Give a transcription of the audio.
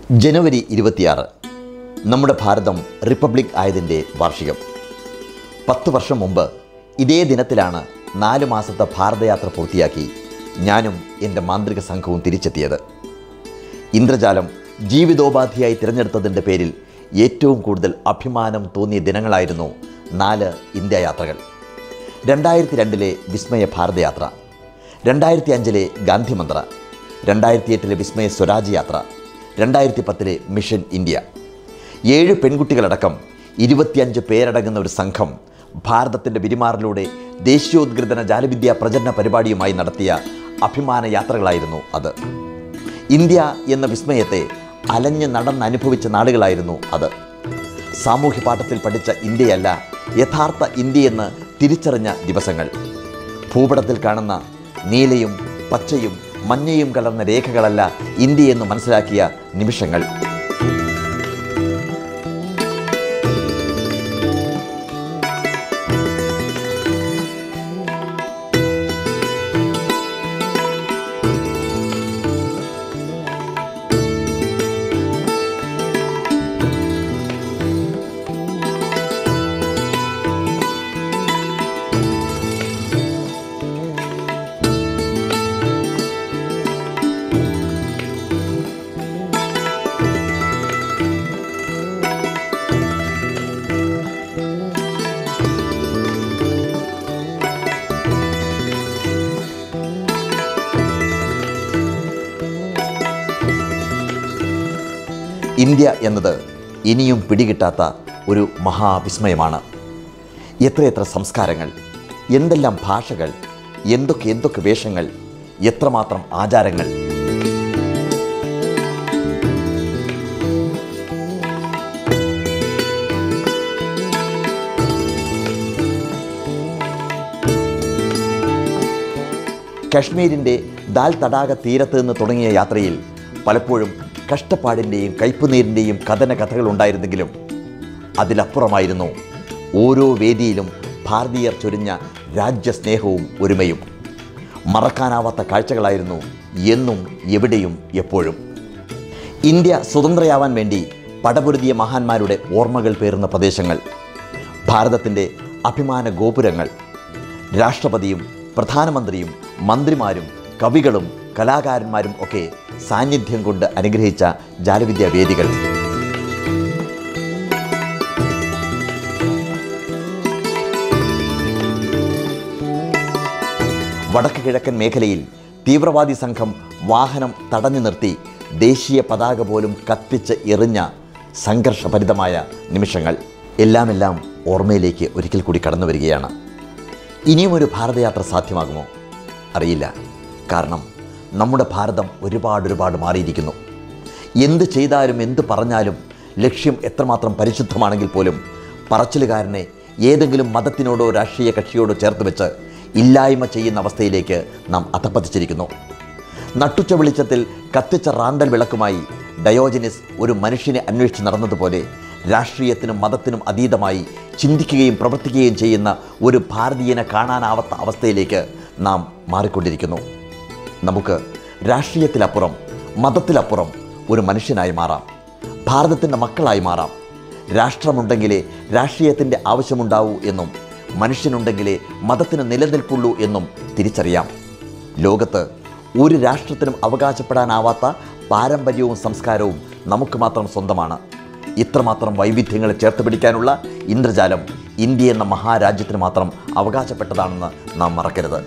ജനുവരി 26 നമ്മുടെ ഭാരതം റിപ്പബ്ലിക് ആയതിൻ്റെ വാർഷികം. 10 വർഷം മുമ്പ് ഇതേ ദിനത്തിലാണ് 4 മാസത്തെ ഭാരതയാത്ര പൂർത്തിയാക്കി ഞാനും എൻ്റെ മാന്ത്രിക സംഘവും തിരിച്ചെത്തിയത്. ഇന്ദ്രജാലം ജീവിതോപാധിയായി തിരഞ്ഞെടുത്തതിൻ്റെ പേരിൽ ഏറ്റവും കൂടുതൽ അഭിമാനം തോന്നിയ ദിനങ്ങളായിരുന്നു 4 ഇന്ത്യ യാത്രകൾ. 2002 വിസ്മയ ഭാരതയാത്ര, 2005 ഗാന്ധിമന്ത്ര, 2008 വിസ്മയ സ്വരാജ് യാത്ര, 2010 മിഷൻ ഇന്ത്യ. 7 പെൺകുട്ടികളടക്കം 25 പേരടങ്ങുന്ന ഒരു സംഘം ഭാരതത്തിൻ്റെ പെരുമാറിലൂടെ ദേശീയോദ്ഗ്രഥന ജാലവിദ്യാ പ്രചരണ പരിപാടിയുമായി നടത്തിയ അഭിമാന യാത്രകളായിരുന്നു അത്. ഇന്ത്യ എന്ന വിസ്മയത്തെ അലഞ്ഞ് നടന്നനുഭവിച്ച നാടുകളായിരുന്നു അത്. സാമൂഹ്യ പാഠത്തിൽ പഠിച്ച ഇന്ത്യയല്ല യഥാർത്ഥ ഇന്ത്യയെന്ന് തിരിച്ചറിഞ്ഞ ദിവസങ്ങൾ. ഭൂപടത്തിൽ കാണുന്ന നീലയും പച്ചയും മഞ്ഞയും കലർന്ന രേഖകളല്ല ഇന്ത്യയെന്ന് മനസ്സിലാക്കിയ നിമിഷങ്ങൾ. ഇന്ത്യ എന്നത് ഇനിയും പിടികിട്ടാത്ത ഒരു മഹാവിസ്മയമാണ്. എത്രയെത്ര സംസ്കാരങ്ങൾ, എന്തെല്ലാം ഭാഷകൾ, എന്തൊക്കെ വേഷങ്ങൾ, എത്രമാത്രം ആചാരങ്ങൾ. കശ്മീരിൻ്റെ ദാൽ തടാക തീരത്ത് നിന്ന് തുടങ്ങിയ യാത്രയിൽ പലപ്പോഴും കഷ്ടപ്പാടിൻ്റെയും കയ്പുനീരിൻ്റെയും കഥന കഥകൾ ഉണ്ടായിരുന്നെങ്കിലും അതിലപ്പുറമായിരുന്നു ഓരോ വേദിയിലും ഭാരതീയർ ചൊരിഞ്ഞ രാജ്യസ്നേഹവും ഒരുമയും. മറക്കാനാവാത്ത കാഴ്ചകളായിരുന്നു എന്നും എവിടെയും എപ്പോഴും. ഇന്ത്യ സ്വതന്ത്രയാവാൻ വേണ്ടി പടപൊരുതിയ മഹാന്മാരുടെ ഓർമ്മകൾ പേറുന്ന പ്രദേശങ്ങൾ, ഭാരതത്തിൻ്റെ അഭിമാന ഗോപുരങ്ങൾ, രാഷ്ട്രപതിയും പ്രധാനമന്ത്രിയും മന്ത്രിമാരും കവികളും കലാകാരന്മാരും ഒക്കെ സാന്നിധ്യം കൊണ്ട് അനുഗ്രഹിച്ച ജാലവിദ്യാ വേദികൾ. വടക്ക് കിഴക്കൻ മേഖലയിൽ തീവ്രവാദി സംഘം വാഹനം തടഞ്ഞു നിർത്തി ദേശീയ പതാക പോലും കത്തിച്ച് എറിഞ്ഞ സംഘർഷഭരിതമായ നിമിഷങ്ങൾ. എല്ലാം ഓർമ്മയിലേക്ക് ഒരിക്കൽ കൂടി കടന്നു വരികയാണ്. ഇനിയും ഒരു ഭാരതയാത്ര സാധ്യമാകുമോ അറിയില്ല. കാരണം നമ്മുടെ ഭാരതം ഒരുപാട് മാറിയിരിക്കുന്നു. എന്ത് ചെയ്താലും എന്ത് പറഞ്ഞാലും ലക്ഷ്യം എത്രമാത്രം പരിശുദ്ധമാണെങ്കിൽ പോലും പറച്ചിലുകാരനെ ഏതെങ്കിലും മതത്തിനോടോ രാഷ്ട്രീയ കക്ഷിയോടോ ചേർത്ത് വെച്ച് ഇല്ലായ്മ ചെയ്യുന്ന അവസ്ഥയിലേക്ക് നാം അധപ്പതിച്ചിരിക്കുന്നു. നട്ടുച്ച വെളിച്ചത്തിൽ കത്തിച്ച റാന്തൽ വിളക്കുമായി ഡയോജനിസ് ഒരു മനുഷ്യനെ അന്വേഷിച്ച് നടന്നതുപോലെ രാഷ്ട്രീയത്തിനും മതത്തിനും അതീതമായി ചിന്തിക്കുകയും പ്രവർത്തിക്കുകയും ചെയ്യുന്ന ഒരു ഭാരതീയനെ കാണാനാവാത്ത അവസ്ഥയിലേക്ക് നാം മാറിക്കൊണ്ടിരിക്കുന്നു. നമുക്ക് രാഷ്ട്രീയത്തിലപ്പുറം മതത്തിലപ്പുറം ഒരു മനുഷ്യനായി മാറാം, ഭാരതത്തിൻ്റെ മക്കളായി മാറാം. രാഷ്ട്രമുണ്ടെങ്കിലേ രാഷ്ട്രീയത്തിൻ്റെ ആവശ്യമുണ്ടാവൂ എന്നും മനുഷ്യനുണ്ടെങ്കിലേ മതത്തിന് നിലനിൽപ്പുള്ളൂ എന്നും തിരിച്ചറിയാം. ലോകത്ത് ഒരു രാഷ്ട്രത്തിനും അവകാശപ്പെടാനാവാത്ത പാരമ്പര്യവും സംസ്കാരവും നമുക്ക് മാത്രം സ്വന്തമാണ്. ഇത്രമാത്രം വൈവിധ്യങ്ങളെ ചേർത്ത് പിടിക്കാനുള്ള ഇന്ദ്രജാലം ഇന്ത്യ എന്ന മഹാരാജ്യത്തിന് മാത്രം അവകാശപ്പെട്ടതാണെന്ന് നാം മറക്കരുത്.